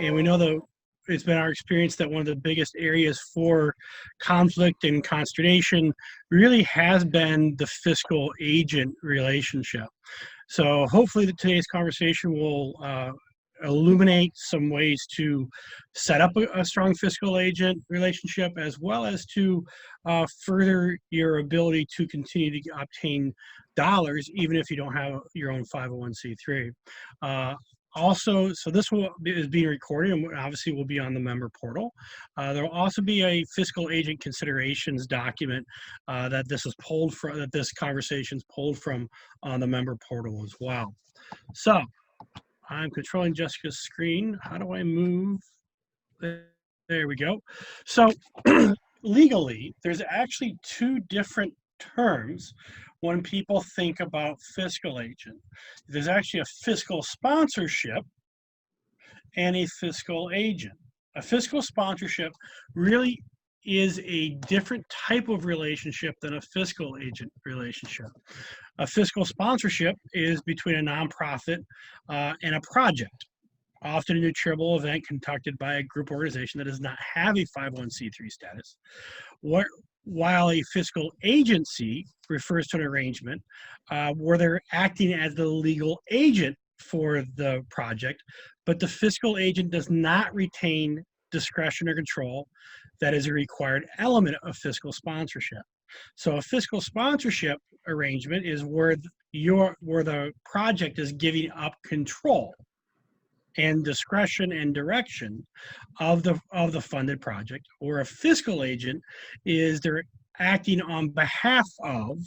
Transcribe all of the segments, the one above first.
and we know that it's been our experience that one of the biggest areas for conflict and consternation really has been the fiscal agent relationship. So hopefully today's conversation will illuminate some ways to set up a strong fiscal agent relationship, as well as to further your ability to continue to obtain dollars, even if you don't have your own 501c3. Also, so this is being recorded and obviously will be on the member portal. There will also be a fiscal agent considerations document that this is pulled from, that this conversation is pulled from on the member portal as well. So I'm controlling Jessica's screen. How do I move? There we go. So legally, there's actually two different terms when people think about fiscal agent. There's actually a fiscal sponsorship and a fiscal agent. A fiscal sponsorship really is a different type of relationship than a fiscal agent relationship. A fiscal sponsorship is between a nonprofit and a project, often a charitable event conducted by a group organization that does not have a 501c3 status. While a fiscal agency refers to an arrangement where they're acting as the legal agent for the project, but the fiscal agent does not retain discretion or control that is a required element of fiscal sponsorship. So a fiscal sponsorship arrangement is where the project is giving up control and discretion and direction of the funded project, or a fiscal agent is they're acting on behalf of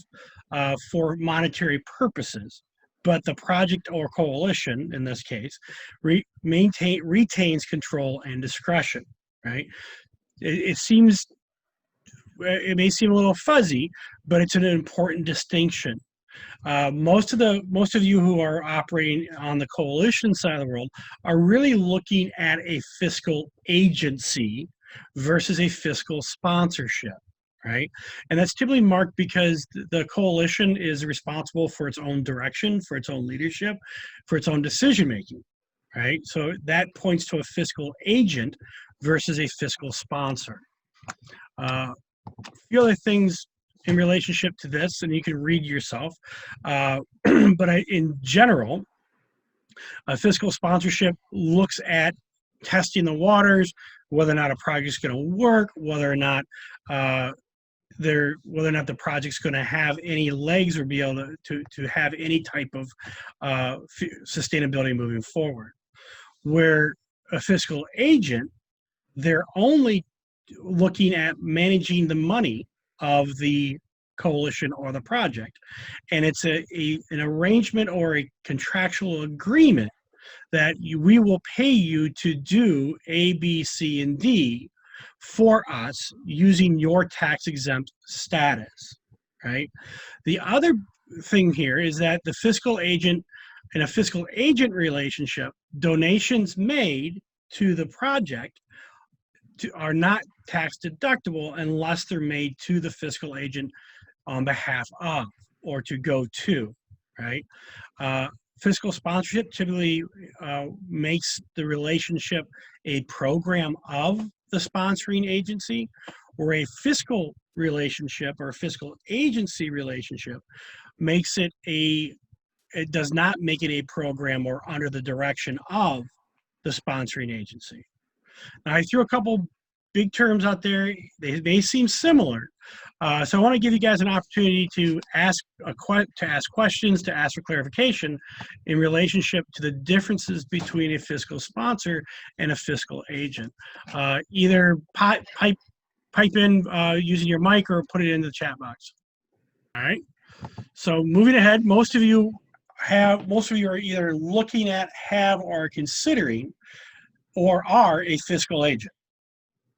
for monetary purposes, but the project or coalition in this case retains control and discretion, right? It may seem a little fuzzy, but it's an important distinction. Most of you who are operating on the coalition side of the world are really looking at a fiscal agency versus a fiscal sponsorship, right? And that's typically marked because the coalition is responsible for its own direction, for its own leadership, for its own decision making, right? So that points to a fiscal agent versus a fiscal sponsor. A few other things in relationship to this, and you can read yourself, but in general, a fiscal sponsorship looks at testing the waters, whether or not a project is going to work, whether or not the project's going to have any legs or be able to have any type of sustainability moving forward. Where a fiscal agent, they're only looking at managing the money of the coalition or the project, and it's an arrangement or a contractual agreement that we will pay you to do A, B, C, and D for us using your tax exempt status, right? The other thing here is that the fiscal agent in a fiscal agent relationship, donations made to the project are not tax deductible unless they're made to the fiscal agent on behalf of or to go to, right? Fiscal sponsorship typically makes the relationship a program of the sponsoring agency, or a fiscal relationship or a fiscal agency relationship makes it it does not make it a program or under the direction of the sponsoring agency. Now, I threw a couple big terms out there. They may seem similar. So I want to give you guys an opportunity to ask questions, to ask for clarification in relationship to the differences between a fiscal sponsor and a fiscal agent. Either pipe in using your mic or put it in the chat box. All right. So moving ahead, most of you are either looking at, have, or are considering, or are a fiscal agent,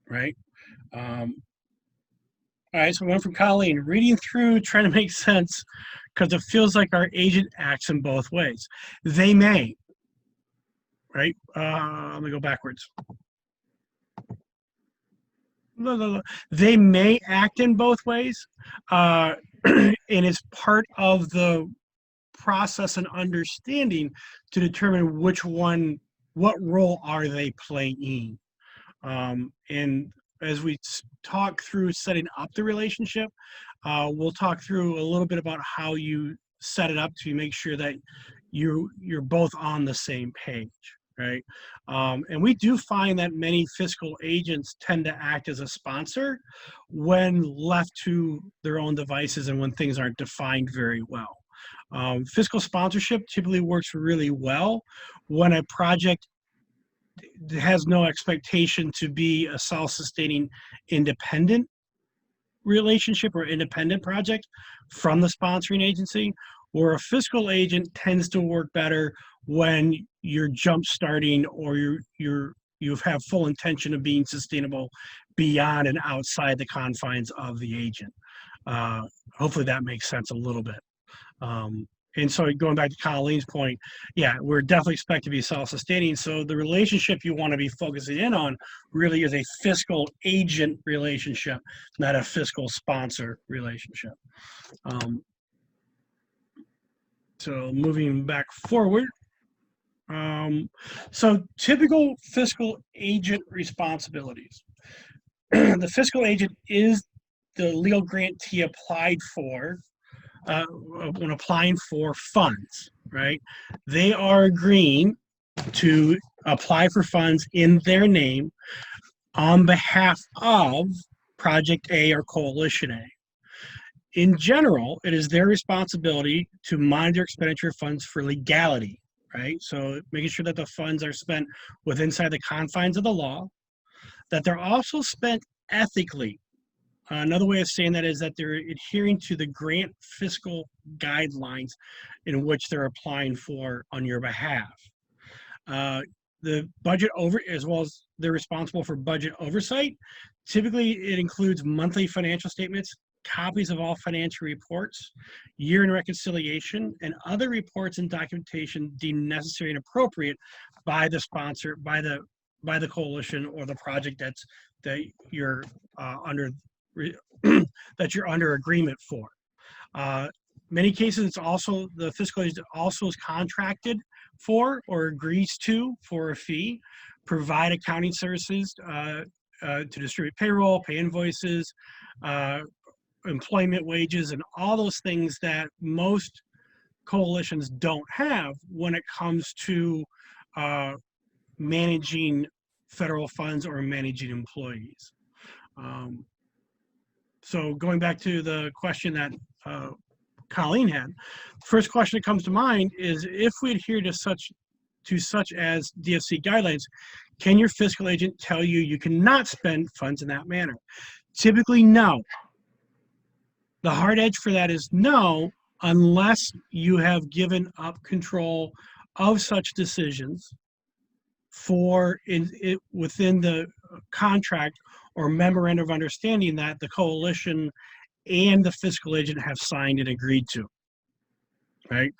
right? All right, so we went from Colleen, reading through, trying to make sense, because it feels like our agent acts in both ways. They may, right? Let me go backwards. They may act in both ways, and it's part of the process and understanding to determine which one what role are they playing? And as we talk through setting up the relationship, we'll talk through a little bit about how you set it up to make sure that you're both on the same page, right? And we do find that many fiscal agents tend to act as a sponsor when left to their own devices and when things aren't defined very well. Fiscal sponsorship typically works really well when a project has no expectation to be a self-sustaining independent relationship or independent project from the sponsoring agency, where a fiscal agent tends to work better when you're jump starting or you have full intention of being sustainable beyond and outside the confines of the agent. Hopefully that makes sense a little bit. And so going back to Colleen's point, yeah, we're definitely expected to be self-sustaining. So the relationship you want to be focusing in on really is a fiscal agent relationship, not a fiscal sponsor relationship. So moving back forward. So typical fiscal agent responsibilities. The fiscal agent is the legal grantee applied for when applying for funds, right? They are agreeing to apply for funds in their name on behalf of Project A or Coalition A. In general, it is their responsibility to monitor expenditure of funds for legality, right? So making sure that the funds are spent within inside the confines of the law, that they're also spent ethically. Another way of saying that is that they're adhering to the grant fiscal guidelines in which they're applying for on your behalf. The budget as well as they're responsible for budget oversight. Typically, it includes monthly financial statements, copies of all financial reports, year-end reconciliation, and other reports and documentation deemed necessary and appropriate by the sponsor, by the coalition or the project that you're under that you're under agreement for. Many cases, it's also the fiscal agent also is contracted for or agrees to for a fee, provide accounting services to distribute payroll, pay invoices, employment wages, and all those things that most coalitions don't have when it comes to managing federal funds or managing employees. So going back to the question that Colleen had, the first question that comes to mind is if we adhere to such as DFC guidelines, can your fiscal agent tell you cannot spend funds in that manner? Typically, no. The hard edge for that is no, unless you have given up control of such decisions within the contract or memorandum of understanding that the coalition and the fiscal agent have signed and agreed to, right?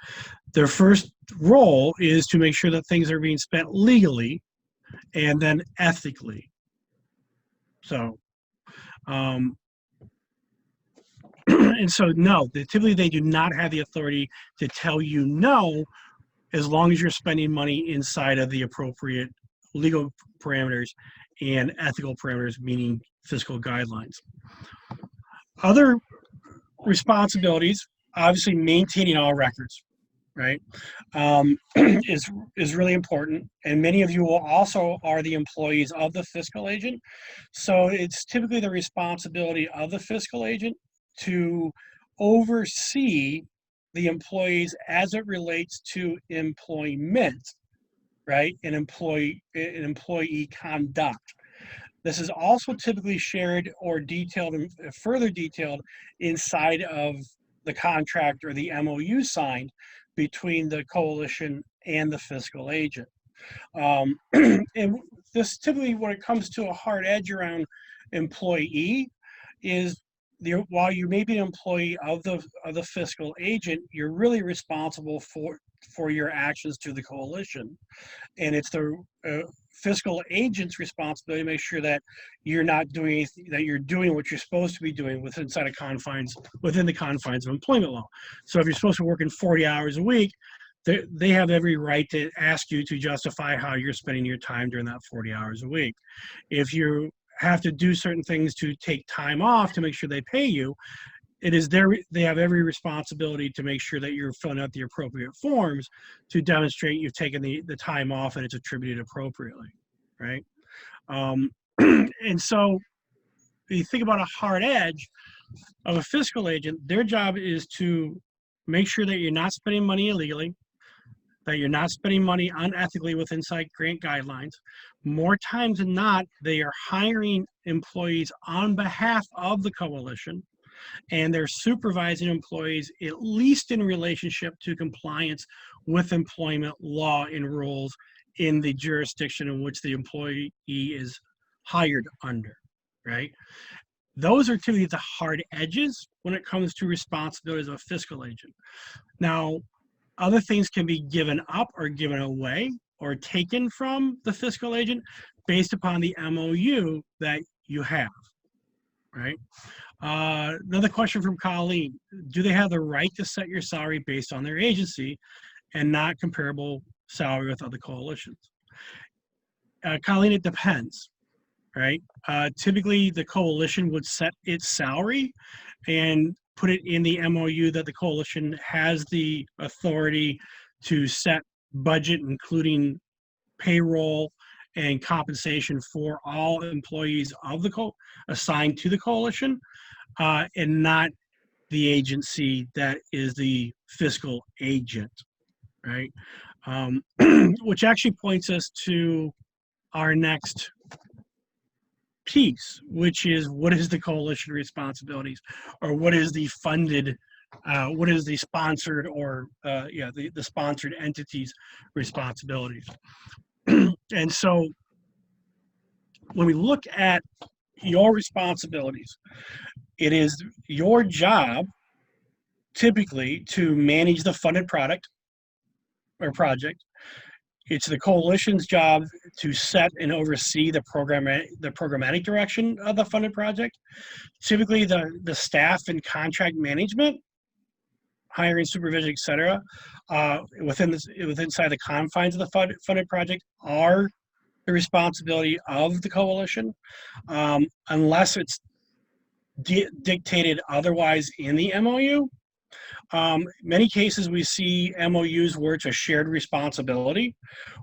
Their first role is to make sure that things are being spent legally and then ethically. So, and so no, typically they do not have the authority to tell you no, as long as you're spending money inside of the appropriate legal parameters and ethical parameters, meaning fiscal guidelines. Other responsibilities, obviously maintaining all records, right, is really important. And many of you also are the employees of the fiscal agent. So it's typically the responsibility of the fiscal agent to oversee the employees as it relates to employment, right, and employee conduct. This is also typically shared or detailed and further detailed inside of the contract or the MOU signed between the coalition and the fiscal agent. And this typically, when it comes to a hard edge around employee, is while you may be an employee of the fiscal agent, you're really responsible for your actions to the coalition, and it's the fiscal agent's responsibility to make sure that you're not doing anything, that you're doing what you're supposed to be doing within the confines of employment law. So if you're supposed to work in 40 hours a week, they have every right to ask you to justify how you're spending your time during that 40 hours a week. If you have to do certain things to take time off to make sure they pay you, they have every responsibility to make sure that you're filling out the appropriate forms to demonstrate you've taken the time off and it's attributed appropriately, right? And so you think about a hard edge of a fiscal agent. Their job is to make sure that you're not spending money illegally, that you're not spending money unethically with inside grant guidelines. More times than not, they are hiring employees on behalf of the coalition, and they're supervising employees at least in relationship to compliance with employment law and rules in the jurisdiction in which the employee is hired under, right? Those are typically the hard edges when it comes to responsibilities of a fiscal agent. Now, other things can be given up or given away or taken from the fiscal agent based upon the MOU that you have, right? Another question from Colleen. Do they have the right to set your salary based on their agency and not comparable salary with other coalitions? Colleen, it depends, right? Typically, the coalition would set its salary and put it in the MOU that the coalition has the authority to set budget, including payroll and compensation for all employees of the assigned to the coalition, and not the agency that is the fiscal agent, right? Which actually points us to our next piece, which is what is the coalition responsibilities, or what is the funded, what is the sponsored, or the sponsored entity's responsibilities. And so when we look at your responsibilities, it is your job typically to manage the funded product or project. It's the coalition's job to set and oversee the programmatic direction of the funded project. Typically, the staff and contract management, hiring, supervision, et cetera, inside the confines of the funded project are the responsibility of the coalition, unless it's dictated otherwise in the MOU. Many cases we see MOUs where it's a shared responsibility,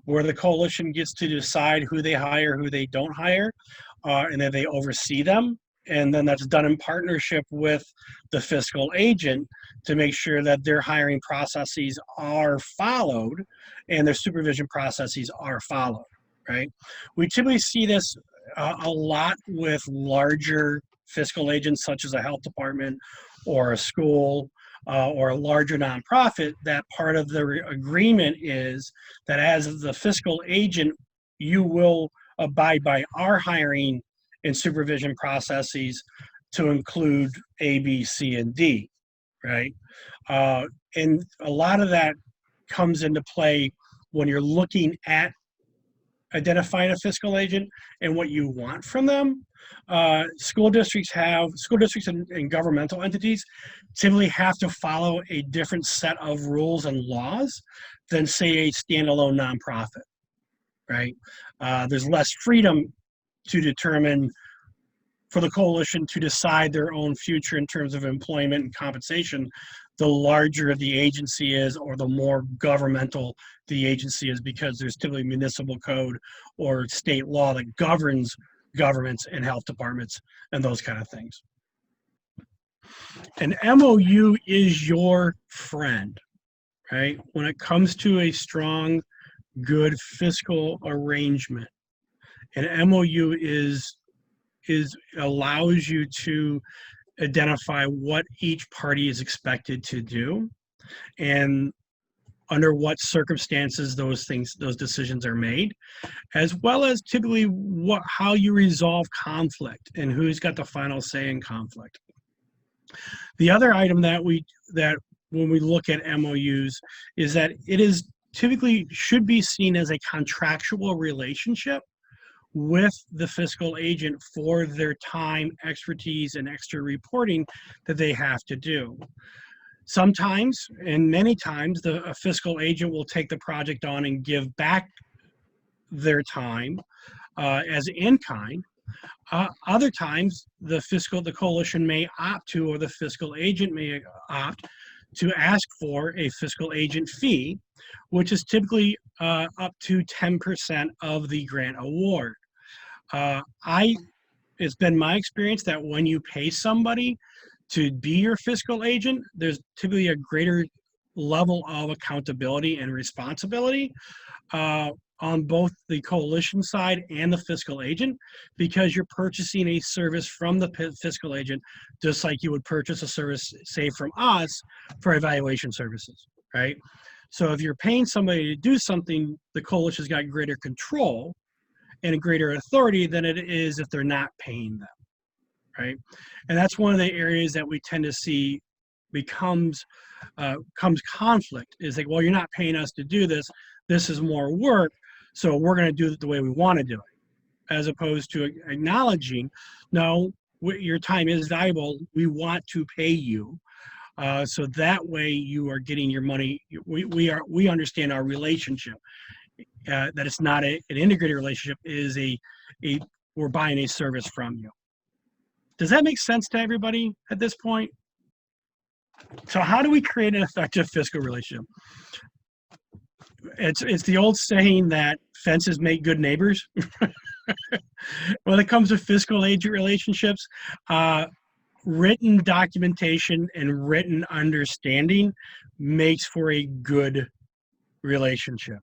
where the coalition gets to decide who they hire, who they don't hire, and then they oversee them. And then that's done in partnership with the fiscal agent to make sure that their hiring processes are followed and their supervision processes are followed, right? We typically see this a lot with larger fiscal agents, such as a health department or a school, or a larger nonprofit, that part of the agreement is that as the fiscal agent, you will abide by our hiring and supervision processes to include A, B, C, and D, right? And a lot of that comes into play when you're looking at identifying a fiscal agent and what you want from them. School districts and governmental entities typically have to follow a different set of rules and laws than, say, a standalone nonprofit, right? There's less freedom to determine for the coalition to decide their own future in terms of employment and compensation, the larger the agency is, or the more governmental the agency is, because there's typically municipal code or state law that governs governments and health departments and those kind of things. An MOU is your friend, right? When it comes to a strong, good fiscal arrangement, an MOU allows you to identify what each party is expected to do and under what circumstances those decisions are made, as well as typically how you resolve conflict and who's got the final say in conflict. The other item that when we look at MOUs is that it is typically should be seen as a contractual relationship with the fiscal agent for their time, expertise, and extra reporting that they have to do. Sometimes, and many times, a fiscal agent will take the project on and give back their time as in kind. Other times, the coalition may opt to, or the fiscal agent may opt to ask for a fiscal agent fee, which is typically up to 10% of the grant award. I It's been my experience that when you pay somebody to be your fiscal agent, there's typically a greater level of accountability and responsibility on both the coalition side and the fiscal agent, because you're purchasing a service from the fiscal agent, just like you would purchase a service, say, from us for evaluation services, right? So if you're paying somebody to do something, the coalition's got greater control and a greater authority than it is if they're not paying them, right? And that's one of the areas that we tend to see comes conflict, is like, well, you're not paying us to do this. This is more work, so we're going to do it the way we want to do it, as opposed to acknowledging, no, your time is valuable. We want to pay you, so that way you are getting your money. We understand our relationship, that it's not an integrated relationship. It is we're buying a service from you. Does that make sense to everybody at this point? So how do we create an effective fiscal relationship? It's the old saying that fences make good neighbors. When it comes to fiscal agent relationships, written documentation and written understanding makes for a good relationship.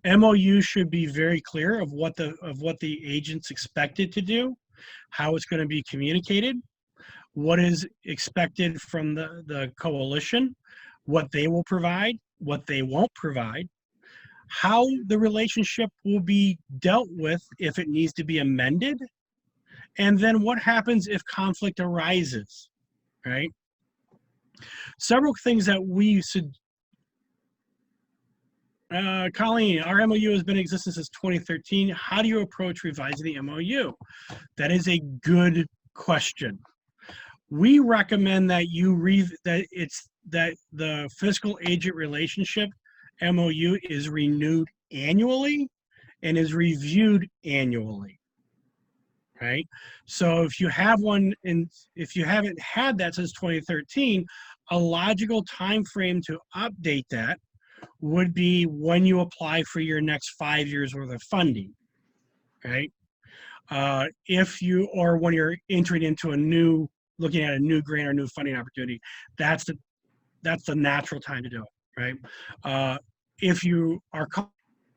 MOU should be very clear of what the agent's expected to do, how it's going to be communicated, what is expected from the coalition, what they will provide, what they won't provide, how the relationship will be dealt with if it needs to be amended, and then what happens if conflict arises, right? Several things that we should. Colleen, our MOU has been in existence since 2013. How do you approach revising the MOU? That is a good question. We recommend that that the fiscal agent relationship MOU is renewed annually and is reviewed annually, right? So if you have one, and if you haven't had that since 2013, a logical time frame to update that would be when you apply for your next 5 years worth of funding, right? Or when you're entering into looking at a new grant or new funding opportunity, that's the natural time to do it, right? If you are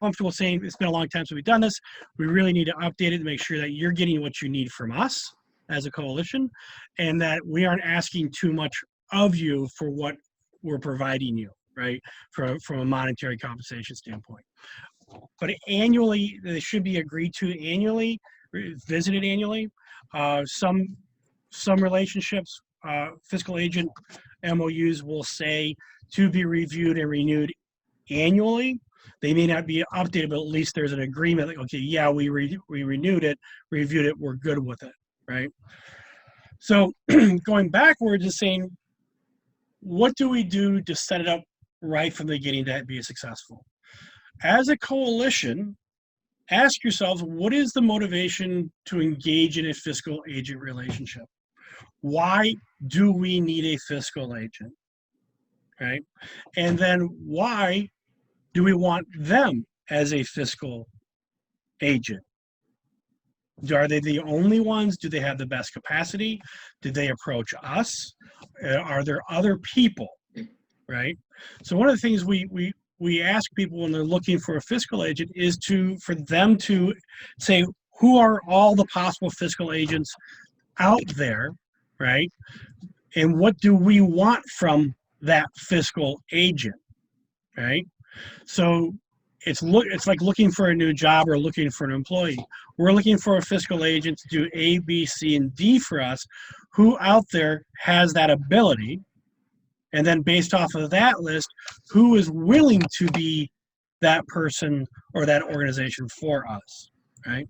comfortable saying it's been a long time since we've done this, we really need to update it to make sure that you're getting what you need from us as a coalition, and that we aren't asking too much of you for what we're providing you, right? From a monetary compensation standpoint. But annually, they should be agreed to annually, visited annually. Some relationships, fiscal agent MOUs will say to be reviewed and renewed annually. They may not be updated, but at least there's an agreement, like, okay, yeah, we renewed it, reviewed it, we're good with it, right? So going backwards is saying, what do we do to set it up right from the beginning to be successful? As a coalition, ask yourselves, what is the motivation to engage in a fiscal agent relationship? Why do we need a fiscal agent, right? And then why do we want them as a fiscal agent? Are they the only ones? Do they have the best capacity? Did they approach us? Are there other people, right? So one of the things we ask people when they're looking for a fiscal agent is for them to say, who are all the possible fiscal agents out there, right? And what do we want from that fiscal agent, right? So it's like looking for a new job or looking for an employee. We're looking for a fiscal agent to do A, B, C, and D for us. Who out there has that ability? And then based off of that list, who is willing to be that person or that organization for us, right?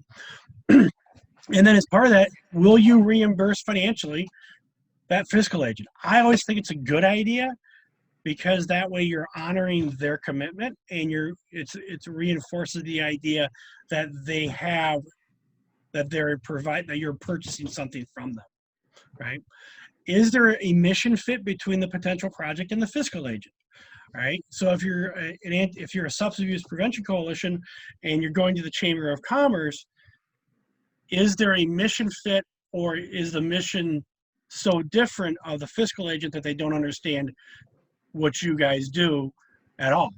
And then as part of that, will you reimburse financially that fiscal agent. I always think it's a good idea because that way you're honoring their commitment and it reinforces the idea that they have that that you're purchasing something from them, right? Is there a mission fit between the potential project and the fiscal agent? Right. So if you're a substance abuse prevention coalition and you're going to the Chamber of Commerce, is there a mission fit, or is the mission so different of the fiscal agent that they don't understand what you guys do at all?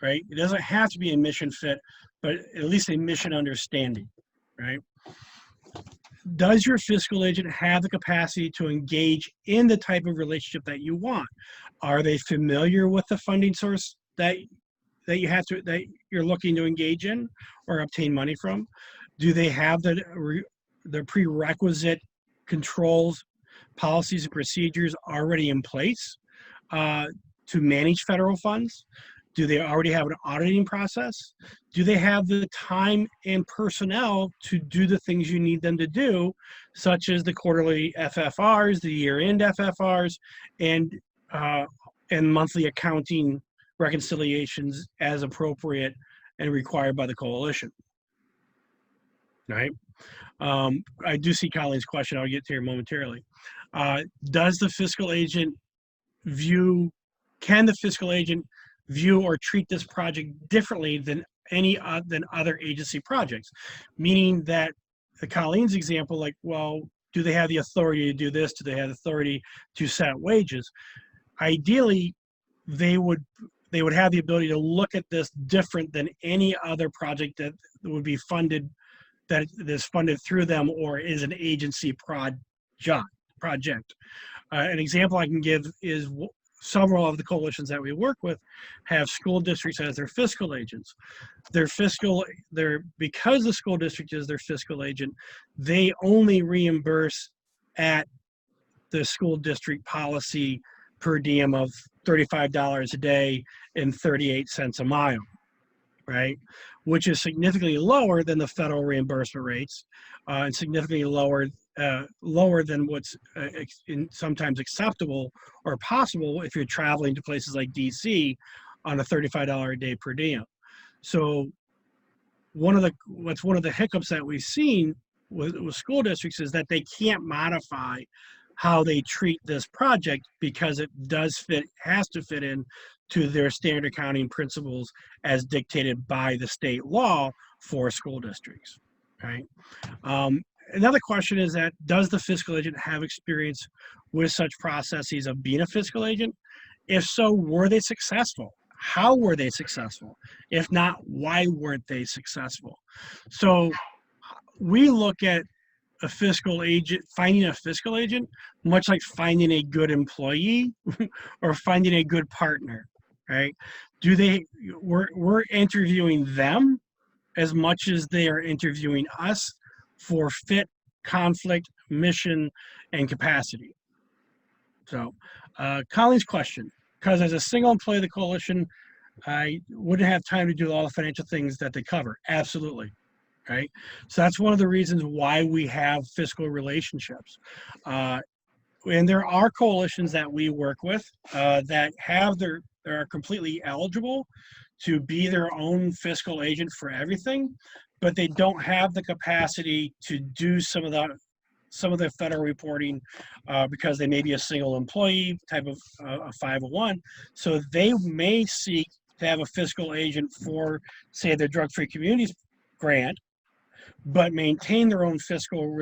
Right. It doesn't have to be a mission fit, but at least a mission understanding. Right. Does your fiscal agent have the capacity to engage in the type of relationship that you want? Are they familiar with the funding source that you're looking to engage in or obtain money from? Do they have the prerequisite controls, policies, and procedures already in place to manage federal funds? Do they already have an auditing process? Do they have the time and personnel to do the things you need them to do, such as the quarterly FFRs, the year-end FFRs, and monthly accounting reconciliations as appropriate and required by the coalition? Right? I do see Colleen's question. I'll get to here momentarily. Does the fiscal agent can the fiscal agent view or treat this project differently than other agency projects? Meaning that Colleen's example, like, well, do they have the authority to do this? Do they have authority to set wages? Ideally, they would have the ability to look at this different than any other project that would be funded, that is funded through them or is an agency project. An example I can give is several of the coalitions that we work with have school districts as their fiscal agents. Because the school district is their fiscal agent, they only reimburse at the school district policy per diem of $35 a day and 38 cents a mile, right? Which is significantly lower than the federal reimbursement rates, and significantly lower than what's sometimes acceptable or possible if you're traveling to places like DC on a $35 a day per diem. So one of the hiccups that we've seen with school districts is that they can't modify how they treat this project because it has to fit in to their standard accounting principles as dictated by the state law for school districts, right? Another question is that, does the fiscal agent have experience with such processes of being a fiscal agent? If so, were they successful? How were they successful? If not, why weren't they successful? So we look at finding a fiscal agent, much like finding a good employee or finding a good partner, right? We're interviewing them as much as they are interviewing us for fit, conflict, mission, and capacity. So, Colleen's question, because as a single employee of the coalition, I wouldn't have time to do all the financial things that they cover. Absolutely. Right. So that's one of the reasons why we have fiscal relationships. And there are coalitions that we work with that are completely eligible to be their own fiscal agent for everything, but they don't have the capacity to do some of the federal reporting because they may be a single employee type of a 501. So they may seek to have a fiscal agent for, say, their drug-free communities grant, but maintain their own fiscal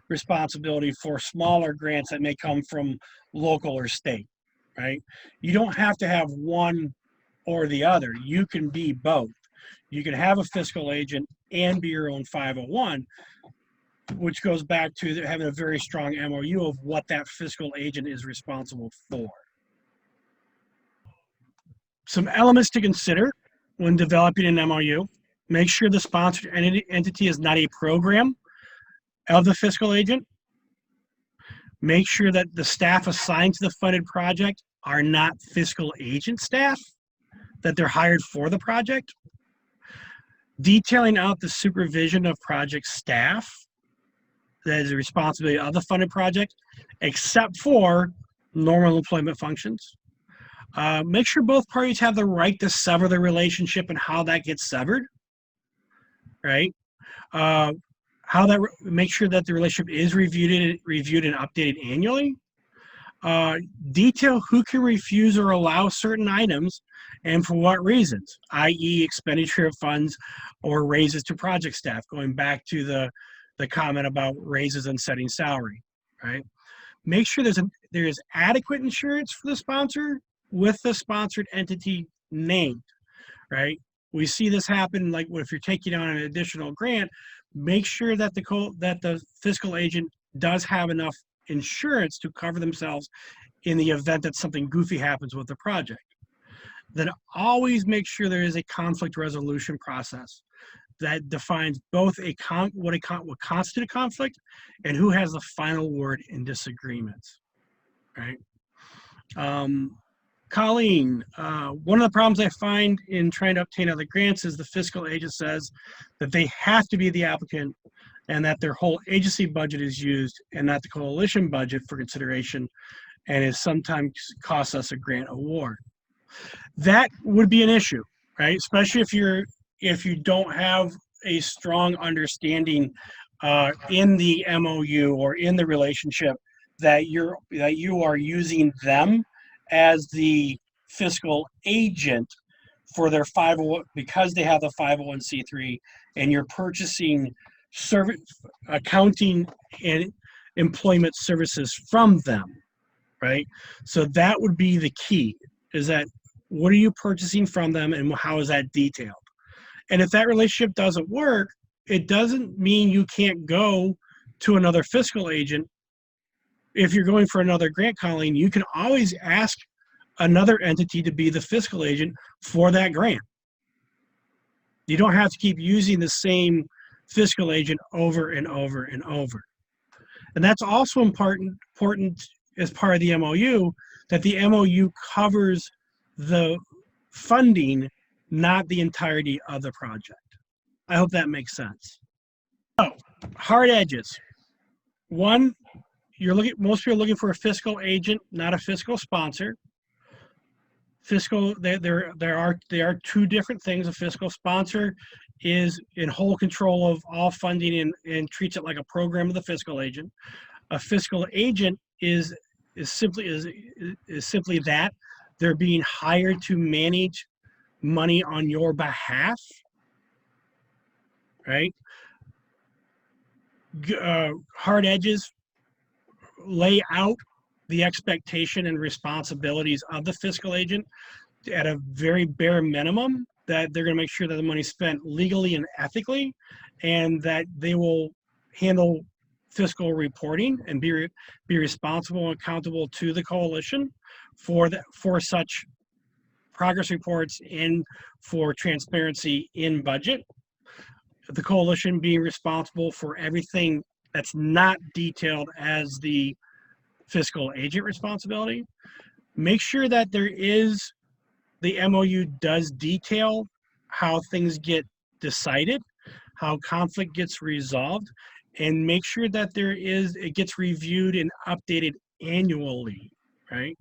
responsibility for smaller grants that may come from local or state, right? You don't have to have one or the other. You can be both. You can have a fiscal agent and be your own 501, which goes back to having a very strong MOU of what that fiscal agent is responsible for. Some elements to consider when developing an MOU. Make sure the sponsored entity is not a program of the fiscal agent. Make sure that the staff assigned to the funded project are not fiscal agent staff, that they're hired for the project. Detailing out the supervision of project staff that is the responsibility of the funded project, except for normal employment functions. Make sure both parties have the right to sever the relationship and how that gets severed, right? Make sure that the relationship is reviewed and updated annually. Detail who can refuse or allow certain items and for what reasons, i.e. expenditure of funds or raises to project staff, going back to the comment about raises and setting salary, right? Make sure there is adequate insurance for the sponsor with the sponsored entity named, right? We see this happen like if you're taking on an additional grant, make sure that the fiscal agent does have enough insurance to cover themselves in the event that something goofy happens with the project. Then always make sure there is a conflict resolution process that defines both what constitutes a conflict and who has the final word in disagreements, right? Colleen, one of the problems I find in trying to obtain other grants is the fiscal agent says that they have to be the applicant and that their whole agency budget is used and not the coalition budget for consideration, and it sometimes costs us a grant award. That would be an issue, right? Especially if you don't have a strong understanding in the MOU or in the relationship that you are using them as the fiscal agent for their 501 because they have the 501c3 and you're purchasing service accounting and employment services from them, right? So that would be the key, is that what are you purchasing from them and how is that detailed? And if that relationship doesn't work, it doesn't mean you can't go to another fiscal agent. If you're going for another grant, Colleen, you can always ask another entity to be the fiscal agent for that grant. You don't have to keep using the same fiscal agent over and over and over. And that's also important as part of the MOU, that the MOU covers the funding, not the entirety of the project. I hope that makes sense. So, hard edges. One, most people are looking for a fiscal agent, not a fiscal sponsor. Fiscal, there are two different things. A fiscal sponsor is in whole control of all funding and treats it like a program of the fiscal agent. A fiscal agent is simply that. They're being hired to manage money on your behalf, right? Hard edges lay out the expectation and responsibilities of the fiscal agent at a very bare minimum, that they're going to make sure that the money's spent legally and ethically, and that they will handle fiscal reporting and be responsible and accountable to the coalition for such progress reports and for transparency in budget. The coalition being responsible for everything that's not detailed as the fiscal agent responsibility. Make sure that the MOU does detail how things get decided, how conflict gets resolved, and make sure that it gets reviewed and updated annually, right?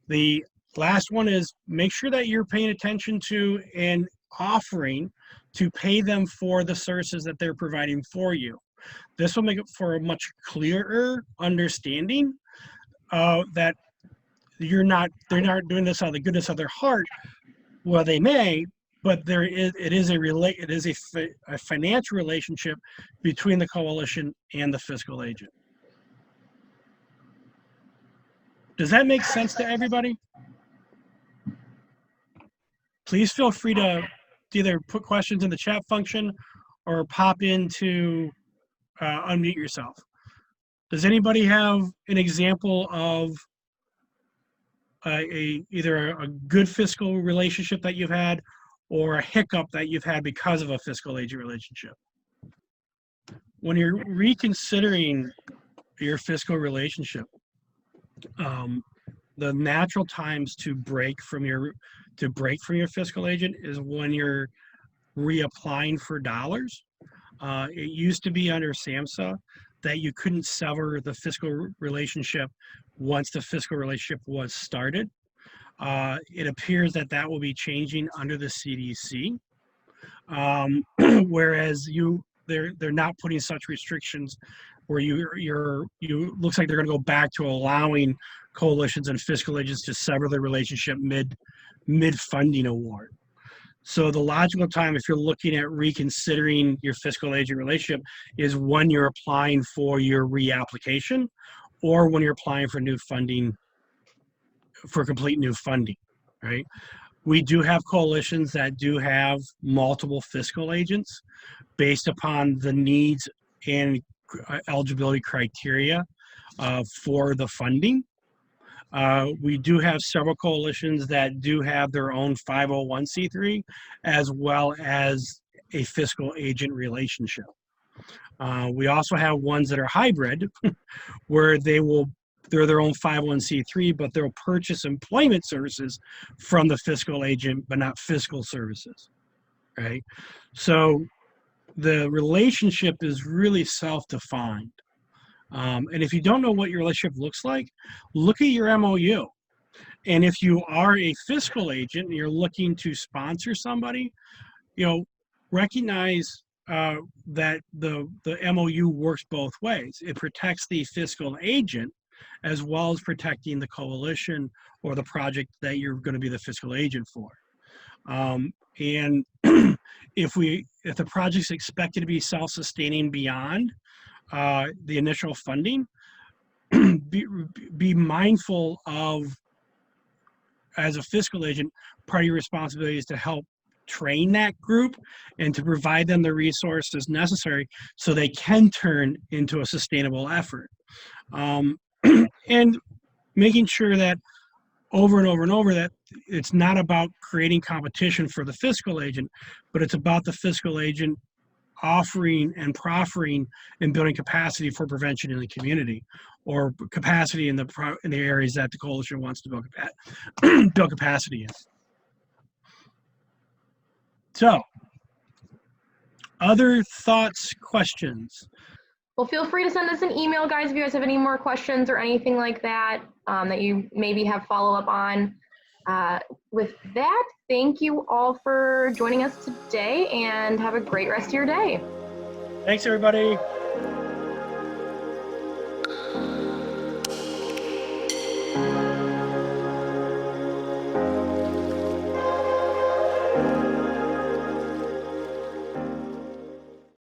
The last one is make sure that you're paying attention to and offering to pay them for the services that they're providing for you. This will make it for a much clearer understanding that they're not doing this out of the goodness of their heart. Well, they may, but it is a financial relationship between the coalition and the fiscal agent. Does that make sense to everybody? Please feel free to either put questions in the chat function or pop in to unmute yourself. Does anybody have an example of either a good fiscal relationship that you've had or a hiccup that you've had because of a fiscal agent relationship? When you're reconsidering your fiscal relationship, the natural times to break from your fiscal agent is when you're reapplying for dollars. It used to be under SAMHSA that you couldn't sever the fiscal relationship once the fiscal relationship was started. It appears that that will be changing under the CDC, whereas they're not putting such restrictions where you looks like they're going to go back to allowing coalitions and fiscal agents to sever the relationship mid funding award. So the logical time, if you're looking at reconsidering your fiscal agent relationship, is when you're applying for your reapplication or when you're applying for new funding, for complete new funding, right? We do have coalitions that do have multiple fiscal agents based upon the needs and eligibility criteria for the funding. We do have several coalitions that do have their own 501c3 as well as a fiscal agent relationship. We also have ones that are hybrid where they're their own 501c3, but they'll purchase employment services from the fiscal agent, but not fiscal services, right? So the relationship is really self-defined. And if you don't know what your relationship looks like, look at your MOU. And if you are a fiscal agent and you're looking to sponsor somebody, recognize that the MOU works both ways. It protects the fiscal agent as well as protecting the coalition or the project that you're going to be the fiscal agent for. And if the project's expected to be self-sustaining beyond the initial funding, be mindful of, as a fiscal agent, part of your responsibility is to help train that group and to provide them the resources necessary so they can turn into a sustainable effort. And making sure that over and over and over that it's not about creating competition for the fiscal agent, but it's about the fiscal agent offering and proffering and building capacity for prevention in the community, or capacity in the areas that the coalition wants to build capacity in. So, other thoughts, questions? Well, feel free to send us an email, guys, if you guys have any more questions or anything like that that you maybe have follow-up on. With that, thank you all for joining us today and have a great rest of your day. Thanks, everybody.